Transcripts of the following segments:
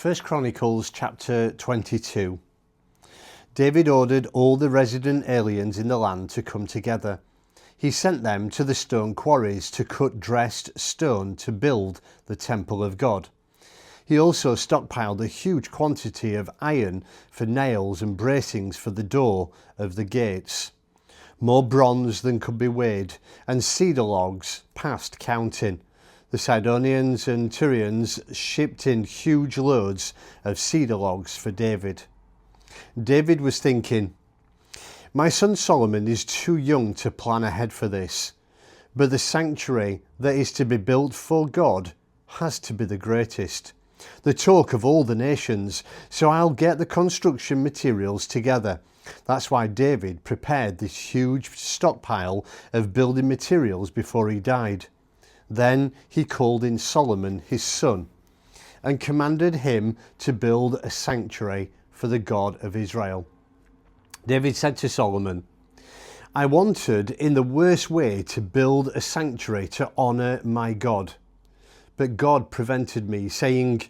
1 Chronicles chapter 22. David ordered all the resident aliens in the land to come together. He sent them to the stone quarries to cut dressed stone to build the temple of God. He also stockpiled a huge quantity of iron for nails and bracings for the door of the gates. More bronze than could be weighed, and cedar logs past counting. The Sidonians and Tyrians shipped in huge loads of cedar logs for David. David was thinking, my son Solomon is too young to plan ahead for this, but the sanctuary that is to be built for God has to be the greatest, the talk of all the nations, so I'll get the construction materials together. That's why David prepared this huge stockpile of building materials before he died. Then he called in Solomon his son and commanded him to build a sanctuary for the God of Israel. David said to Solomon, I wanted in the worst way to build a sanctuary to honour my God, but God prevented me, saying,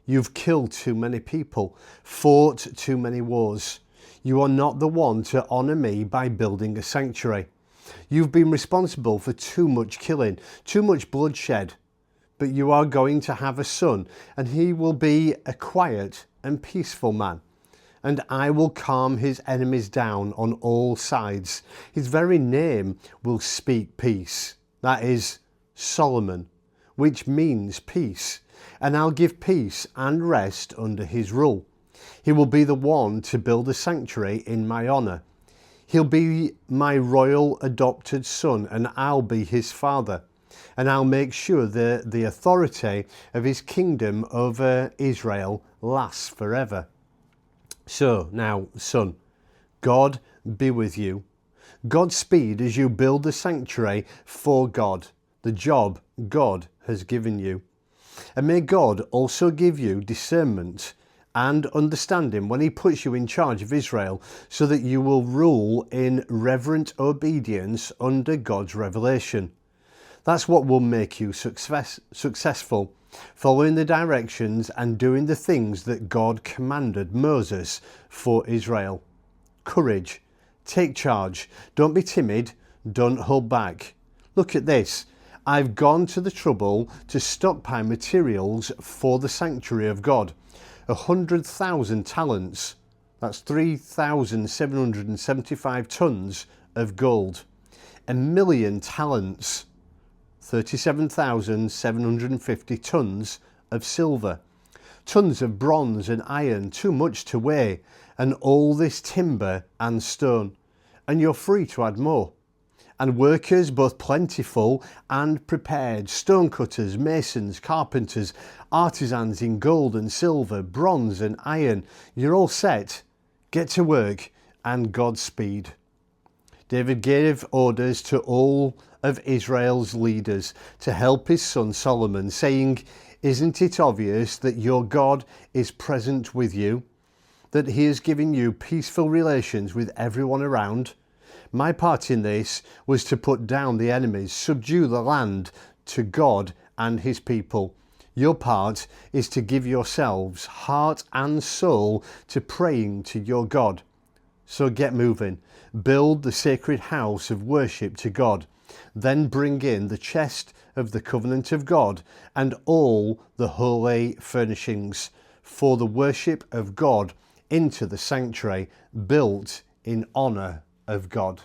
you've killed too many people, fought too many wars. You are not the one to honour me by building a sanctuary. You've been responsible for too much killing, too much bloodshed, but you are going to have a son, and he will be a quiet and peaceful man, and I will calm his enemies down on all sides. His very name will speak peace. That is Solomon, which means peace, and I'll give peace and rest under his rule. He will be the one to build a sanctuary in my honour. He'll be my royal adopted son, and I'll be his father. And I'll make sure that the authority of his kingdom over Israel lasts forever. So now, son, God be with you. Godspeed as you build the sanctuary for God, the job God has given you. And may God also give you discernment and understanding when he puts you in charge of Israel, so that you will rule in reverent obedience under God's revelation. That's what will make you successful, following the directions and doing the things that God commanded Moses for Israel. Courage, take charge, don't be timid, don't hold back. Look at this. I've gone to the trouble to stockpile materials for the sanctuary of God. 100,000 talents, that's 3,775 tons of gold. 1,000,000 talents, 37,750 tons of silver. Tons of bronze and iron, too much to weigh, and all this timber and stone. And you're free to add more. And workers both plentiful and prepared, stonecutters, masons, carpenters, artisans in gold and silver, bronze and iron. You're all set. Get to work, and Godspeed. David gave orders to all of Israel's leaders to help his son Solomon, saying, isn't it obvious that your God is present with you, that he has given you peaceful relations with everyone around? My part in this was to put down the enemies, subdue the land to God and his people. Your part is to give yourselves heart and soul to praying to your God. So get moving, build the sacred house of worship to God, then bring in the chest of the covenant of God and all the holy furnishings for the worship of God into the sanctuary built in honour of God.